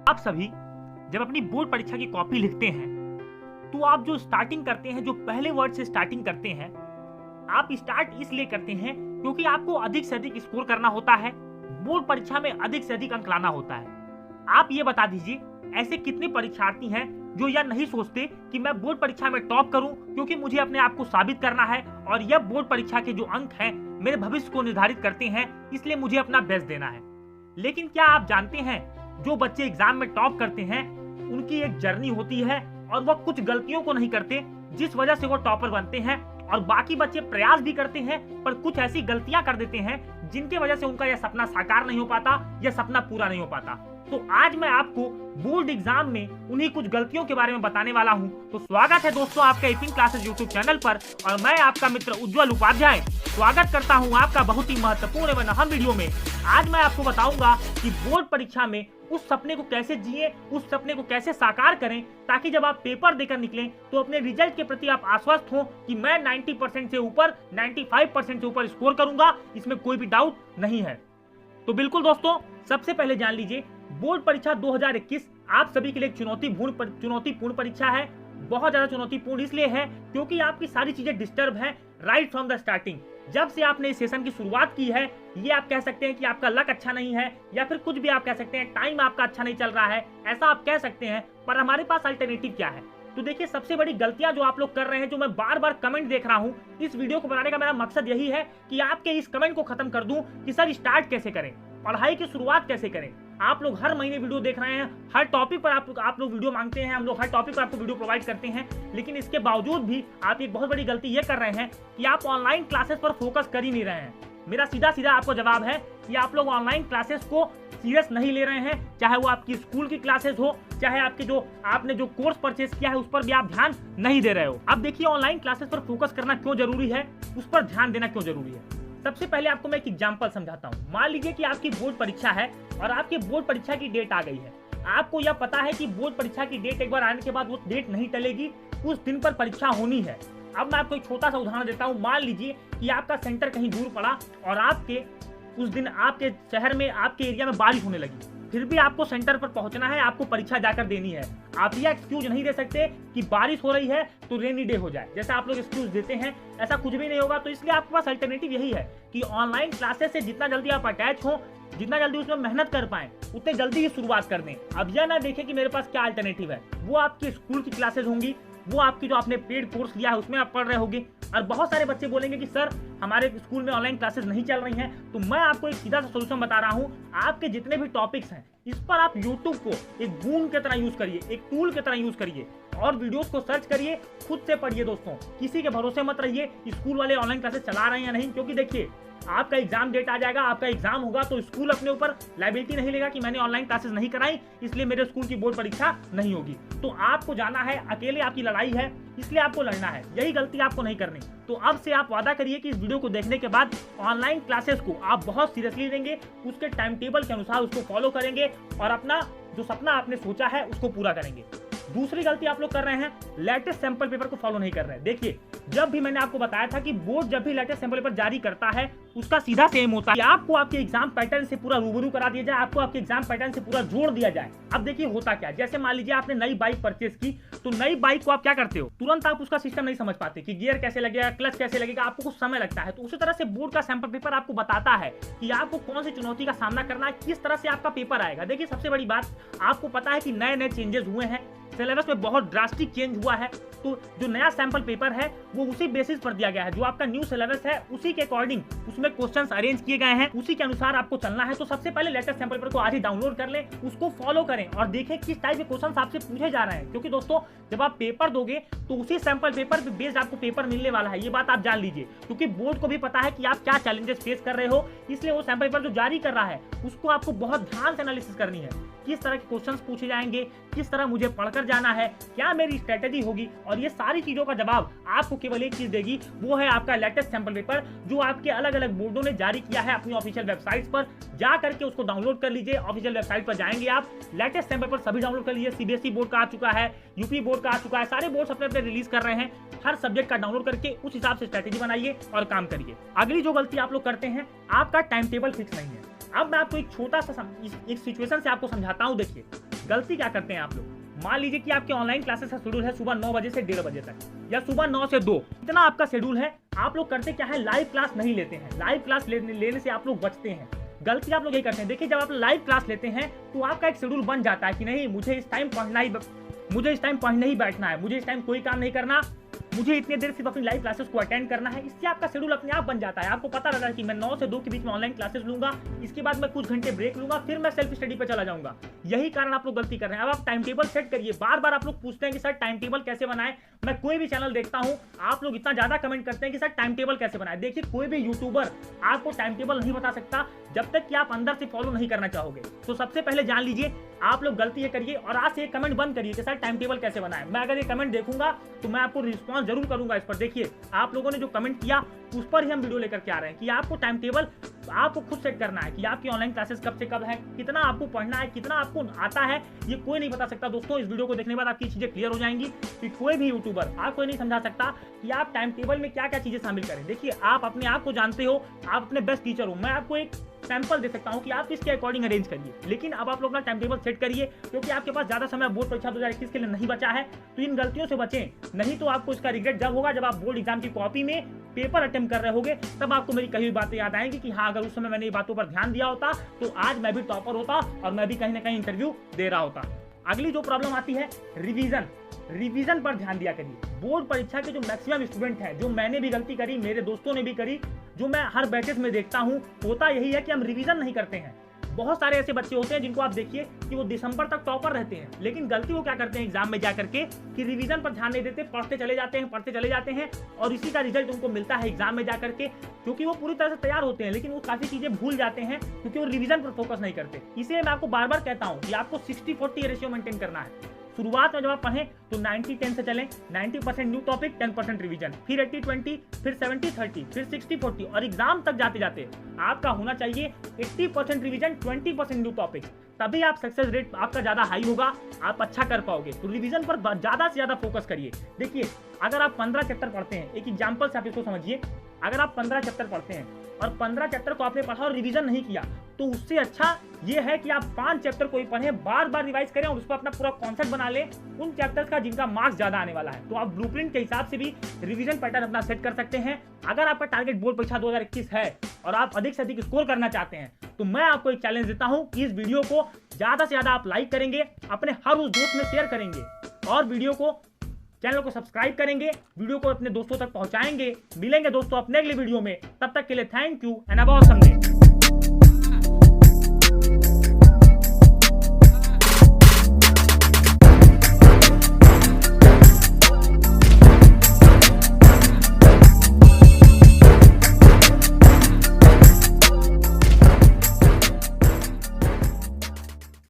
आप सभी जब अपनी बोर्ड परीक्षा की कॉपी लिखते हैं तो आप जो स्टार्टिंग करते हैं, जो पहले वर्ड से स्टार्टिंग करते हैं, आप स्टार्ट इसलिए करते हैं क्योंकि आपको अधिक से अधिक स्कोर करना होता है, बोर्ड परीक्षा में अधिक से अधिक अंक लाना होता है। आप ये बता दीजिए, ऐसे कितने परीक्षार्थी हैं जो यह नहीं सोचते कि मैं बोर्ड परीक्षा में टॉप करूं क्योंकि मुझे अपने आप को साबित करना है और यह बोर्ड परीक्षा के जो अंक हैं मेरे भविष्य को निर्धारित करते हैं, इसलिए मुझे अपना बेस्ट देना है। लेकिन क्या आप जानते हैं, जो बच्चे एग्जाम में टॉप करते हैं उनकी एक जर्नी होती है और वह कुछ गलतियों को नहीं करते जिस वजह से वो टॉपर बनते हैं, और बाकी बच्चे प्रयास भी करते हैं पर कुछ ऐसी गलतियां कर देते हैं जिनके वजह से उनका यह सपना साकार नहीं हो पाता, यह सपना पूरा नहीं हो पाता। तो आज मैं आपको बोर्ड एग्जाम में उन्हीं कुछ गलतियों के बारे में बताने वाला हूं। तो स्वागत है दोस्तों आपका 18 क्लासेस यूट्यूब चैनल पर, और मैं आपका मित्र उज्जवल उपाध्याय स्वागत करता हूं आपका बहुत ही महत्वपूर्ण एवं अहम वीडियो में। आज मैं आपको बताऊंगा कि बोर्ड परीक्षा में उस सपने को कैसे जिए, उस सपने को कैसे साकार करें, ताकि जब आप पेपर देकर निकलें तो अपने रिजल्ट के प्रति आप आश्वस्त हो कि मैं 90% से ऊपर, 95% से ऊपर स्कोर करूंगा, इसमें कोई भी डाउट नहीं है। तो बिल्कुल दोस्तों, सबसे पहले जान लीजिए, बोर्ड परीक्षा 2021 आप सभी के लिए चुनौतीपूर्ण परीक्षा है। बहुत ज्यादा चुनौतीपूर्ण इसलिए है क्योंकि आपकी सारी चीजें डिस्टर्ब हैं राइट फ्रॉम द स्टार्टिंग। जब से आपने इस सेशन की शुरुआत की है, ये आप कह सकते हैं कि आपका लक अच्छा नहीं है, या फिर कुछ भी आप कह सकते हैं, टाइम आपका अच्छा नहीं चल रहा है, ऐसा आप कह सकते हैं। पर हमारे पास अल्टरनेटिव क्या है? तो देखिए, सबसे बड़ी गलतियां जो आप लोग कर रहे हैं, जो मैं बार बार कमेंट देख रहा हूं, इस वीडियो को बनाने का मेरा मकसद यही है कि आपके इस कमेंट को खत्म कर दूं कि सर स्टार्ट कैसे करें, पढ़ाई की शुरुआत कैसे करें। आप लोग हर महीने वीडियो देख रहे हैं, हर टॉपिक पर आप लोग वीडियो मांगते हैं, हम लोग हर टॉपिक पर आपको वीडियो प्रोवाइड करते हैं, लेकिन इसके बावजूद भी आप एक बहुत बड़ी गलती ये कर रहे हैं कि आप ऑनलाइन क्लासेस पर फोकस कर ही नहीं रहे हैं। मेरा सीधा सीधा आपको जवाब है कि आप लोग ऑनलाइन क्लासेस को सीरियस नहीं ले रहे हैं, चाहे वो आपकी स्कूल की क्लासेस हो, चाहे आपके आपने जो कोर्स परचेज किया है उस पर भी आप ध्यान नहीं दे रहे हो। अब देखिए, ऑनलाइन क्लासेस पर फोकस करना क्यों जरूरी है, उस पर ध्यान देना क्यों जरूरी है। सबसे पहले आपको मैं एक एग्जांपल समझाता हूं। मान लीजिए कि आपकी बोर्ड परीक्षा है और आपकी बोर्ड परीक्षा की डेट आ गई है। आपको यह पता है कि बोर्ड परीक्षा की डेट एक बार आने के बाद वो डेट नहीं टलेगी, उस दिन पर परीक्षा होनी है। अब मैं आपको एक छोटा सा उदाहरण देता हूं। मान लीजिए कि आपका सेंटर कहीं दूर पड़ा और आपके उस दिन आपके शहर में, आपके एरिया में बारिश होने लगी, फिर भी आपको सेंटर पर पहुंचना है, आपको परीक्षा जाकर देनी है। आप यह एक्सक्यूज नहीं दे सकते कि बारिश हो रही है तो रेनी डे हो जाए, जैसा आप लोग एक्सक्यूज देते हैं, ऐसा कुछ भी नहीं होगा। तो इसलिए आपके पास अल्टरनेटिव यही है कि ऑनलाइन क्लासेस से जितना जल्दी आप अटैच हो, जितना जल्दी उसमें मेहनत कर पाएं, उतने जल्दी ही शुरुआत कर दें। अब यह ना देखें कि मेरे पास क्या अल्टरनेटिव है। वो आपकी स्कूल की क्लासेस होंगी, वो आपकी जो आपने पेड कोर्स लिया है उसमें आप पढ़ रहे होंगे। और बहुत सारे बच्चे बोलेंगे कि सर हमारे स्कूल में ऑनलाइन क्लासेस नहीं चल रही हैं। तो मैं आपको एक सीधा सा सोल्यूशन बता रहा हूँ। आपके जितने भी टॉपिक्स हैं, इस पर आप यूट्यूब को एक बूंद की तरह यूज करिए, एक टूल की तरह यूज करिए, और वीडियोस को सर्च करिए, खुद से पढ़िए दोस्तों। किसी के भरोसे मत रहिए स्कूल वाले ऑनलाइन क्लासेस चला रहे हैं या नहीं, क्योंकि देखिए, आपका एग्जाम डेट आ जाएगा, आपका एग्जाम होगा तो स्कूल अपने ऊपर लायबिलिटी नहीं लेगा कि मैंने ऑनलाइन क्लासेस नहीं कराई इसलिए मेरे स्कूल की बोर्ड परीक्षा नहीं होगी। तो आपको जाना है, अकेले आपकी लड़ाई है, इसलिए आपको लड़ना है। यही गलती आपको नहीं करनी। तो अब से आप वादा करिए कि इस वीडियो को देखने के बाद ऑनलाइन क्लासेस को आप बहुत सीरियसली लेंगे, उसके टाइम टेबल के अनुसार उसको फॉलो करेंगे और अपना जो सपना आपने सोचा है उसको पूरा करेंगे। दूसरी गलती आप लोग कर रहे हैं, लेटेस्ट सैंपल पेपर को फॉलो नहीं कर रहे हैं। देखिए, जब भी मैंने आपको बताया था कि बोर्ड जब भी लेटेस्ट सैंपल पेपर जारी करता है, उसका सीधा सेम होता है कि आपको आपके एग्जाम पैटर्न से पूरा रूबरू करा दिया जाए, आपको आपके एग्जाम पैटर्न से पूरा जोड़ दिया जाए। अब देखिए होता क्या, जैसे मान लीजिए आपने नई बाइक परचेज की, तो नई बाइक को आप क्या करते हो, तुरंत आप उसका सिस्टम नहीं समझ पाते कि गियर कैसे लगेगा, क्लच कैसे लगेगा, आपको कुछ समय लगता है। तो उसी तरह से बोर्ड का सैंपल पेपर आपको बताता है कि आपको कौन सी चुनौती का सामना करना है, किस तरह से आपका पेपर आएगा। देखिए, सबसे बड़ी बात, आपको पता है कि नए नए चेंजेस हुए हैं, सिलेबस में बहुत ड्रास्टिक चेंज हुआ है। तो जो नया सैंपल पेपर है वो उसी बेसिस पर दिया गया है, जो आपका न्यू सिलेबस है उसी के अकॉर्डिंग उसमें क्वेश्चंस अरेंज किए गए हैं, उसी के अनुसार आपको चलना है। तो सबसे पहले लेटेस्ट सैंपल पेपर को आज ही डाउनलोड कर लें, उसको फॉलो करें और देखें किस टाइप के क्वेश्चंस आपसे पूछे जा रहे हैं। क्योंकि दोस्तों, जब आप पेपर दोगे तो उसी सैंपल पेपर पे बेस्ड आपको पेपर मिलने वाला है, ये बात आप जान लीजिए। क्योंकि बोर्ड को भी पता है कि आप क्या चैलेंजेस फेस कर रहे हो, इसलिए वो सैंपल पेपर जो जारी कर रहा है उसको आपको बहुत ध्यान से एनालिसिस करनी है। किस तरह के क्वेश्चंस पूछे जाएंगे, किस तरह मुझे पढ़कर जाना है, क्या मेरी स्ट्रेटेजी होगी, और ये सारी चीजों का जवाब आपको केवल एक चीज देगी, वो है आपका लेटेस्ट सैंपल पेपर, जो आपके अलग अलग बोर्डों ने जारी किया है अपनी ऑफिशियल वेबसाइट्स पर। जा करके उसको डाउनलोड कर लीजिए। ऑफिशियल वेबसाइट पर जाएंगे आप, लेटेस्ट सैंपल पेपर सभी डाउनलोड कर लीजिए। सीबीएसई बोर्ड का आ चुका है, यूपी बोर्ड का आ चुका है, सारे बोर्ड अपने अपने रिलीज कर रहे हैं। हर सब्जेक्ट का डाउनलोड करके उस हिसाब से स्ट्रेटेजी बनाइए और काम करिए। अगली जो गलती आप लोग करते हैं, आपका टाइम टेबल फिक्स नहीं है। अब मैं आपको एक छोटा सा एक सिचुएशन से आपको समझाता हूं। देखिए, गलती क्या करते हैं आप लोग, मान लीजिए कि आपके ऑनलाइन क्लासेस का शेड्यूल है सुबह 9 बजे से 1:30 बजे तक या सुबह 9 से 2, इतना आपका शेड्यूल है। आप लोग करते क्या है, लाइव क्लास नहीं लेते हैं। लाइव क्लास लेने से आप लोग बचते हैं। गलती आप लोग यही करते हैं। देखिए, जब आप लाइव क्लास लेते हैं तो आपका एक शेड्यूल बन जाता है कि नहीं, मुझे इस टाइम पढ़ने ही बैठना है, मुझे इस टाइम कोई काम नहीं करना, मुझे इतने देर सिर्फ अपनी लाइव क्लासेस को अटेंड करना है। इससे आपका शेड्यूल अपने आप बन जाता है। आपको पता रहता है कि मैं 9 से 2 के बीच में ऑनलाइन क्लासेस लूंगा, इसके बाद मैं कुछ घंटे ब्रेक लूंगा, फिर मैं सेल्फ स्टडी पे चला जाऊंगा। यही कारण आप लोग गलती कर रहे हैं। अब आप टाइम टेबल सेट करिए। बार बार आप लोग पूछते हैं कि सर टाइम टेबल कैसे बनाए। मैं कोई भी चैनल देखता हूं, आप लोग इतना ज्यादा कमेंट करते हैं कि सर टाइम टेबल कैसे बनाए। देखिए, कोई भी यूट्यूबर आपको टाइम टेबल नहीं बता सकता जब तक कि आप अंदर से फॉलो नहीं करना चाहोगे। तो सबसे पहले जान लीजिए, आप लोग गलती ये करिए और आज से एक कमेंट बंद करिए कि सर टाइम टेबल कैसे बनाए। मैं अगर ये कमेंट देखूंगा तो मैं आपको रिस्पॉन्स जरूर करूंगा इस पर। देखिए, आप लोगों ने जो कमेंट किया उस पर ही हम वीडियो लेकर के आ रहे हैं कि आपको टाइम टेबल आपको खुद सेट करना है कि आपकी ऑनलाइन क्लासेस कब से कब है, कितना आपको पढ़ना है, कितना आपको आता है, ये कोई नहीं बता सकता। दोस्तों, इस वीडियो को देखने के बाद आपकी चीजें क्लियर हो जाएंगी कि कोई भी यूट्यूबर आपको नहीं समझा सकता कि आप टाइम टेबल में क्या क्या चीजें शामिल करें। देखिए, आप अपने आप को जानते हो, आप अपने बेस्ट टीचर हो। मैं आपको एक सैंपल दे सकता हूं कि आप इसके अकॉर्डिंग अरेंज करिए, लेकिन अब आप लोग अपना टाइम टेबल सेट करिए, क्योंकि आपके पास ज्यादा समय बोर्ड परीक्षा 2021 के लिए नहीं बचा है। तो इन गलतियों से बचें, नहीं तो आपको इसका रिग्रेट जब होगा जब आप बोर्ड एग्जाम की कॉपी में पेपर अटेम्प्ट कर रहे होगे, तब आपको मेरी कही हुई बातें याद आएंगी कि हाँ, अगर उस समय मैंने ये बातों पर ध्यान दिया होता तो आज मैं भी टॉपर होता और मैं भी कहीं ना कहीं इंटरव्यू दे रहा होता। अगली जो प्रॉब्लम आती है, रिवीजन पर ध्यान दिया करिए। बोर्ड परीक्षा के जो मैक्सिमम स्टूडेंट हैं, जो मैंने भी गलती करी, मेरे दोस्तों ने भी करी, जो मैं हर बैचेस में देखता हूं, होता यही है कि हम रिवीजन नहीं करते हैं। बहुत सारे ऐसे बच्चे होते हैं जिनको आप देखिए कि वो दिसंबर तक टॉपर रहते हैं, लेकिन गलती वो क्या करते हैं एग्जाम में जाकर के कि रिवीजन पर ध्यान नहीं देते, पढ़ते चले जाते हैं और इसी का रिजल्ट उनको मिलता है एग्जाम में जाकर के, क्योंकि वो पूरी तरह से तैयार होते हैं लेकिन वो काफी चीजें भूल जाते हैं क्योंकि वो रिवीजन पर फोकस नहीं करते। इसलिए मैं आपको बार बार कहता हूं कि आपको 60-40 रेशियो मेंटेन करना है। शुरुआत में जब आप पढ़ें तो 90-10 से चलें, 90% न्यू टॉपिक, 10% रिवीजन, फिर 80-20, फिर 70-30, फिर 60-40 और एग्जाम तक जाते जाते आपका होना चाहिए 80% रिवीजन, 20% न्यू टॉपिक। तभी आप सक्सेस रेट आपका ज्यादा हाई होगा, आप अच्छा कर पाओगे। तो रिवीजन पर ज्यादा से ज्यादा फोकस करिए। देखिए, अगर आप 15 चैप्टर पढ़ते हैं, एक एग्जाम्पल से आप इसको समझिए, अगर आप 15 चैप्टर पढ़ते हैं और 15 चैप्टर को आपने पढ़ा और रिवीजन नहीं किया, तो उससे अच्छा ये है कि आप 5 चैप्टर को ही पढ़ें, बार बार रिवाइज करें और उस पर अपना पूरा कॉन्सेप्ट बना लें उन चैप्टर्स का जिनका मार्क्स ज्यादा आने वाला है। तो आप ब्लूप्रिंट के हिसाब से भी रिवीजन पैटर्न अपना सेट कर सकते हैं। अगर आपका टारगेट बोर्ड परीक्षा 2021 है और आप अधिक से अधिक स्कोर करना चाहते हैं, तो मैं आपको एक चैलेंज देता हूं कि इस वीडियो को ज्यादा से ज्यादा आप लाइक करेंगे, अपने हर उस दोस्त में शेयर करेंगे और चैनल को सब्सक्राइब करेंगे, वीडियो को अपने दोस्तों तक पहुंचाएंगे। मिलेंगे दोस्तों अपने अगले वीडियो में, तब तक के लिए थैंक यू एंड अब ऑसम डे।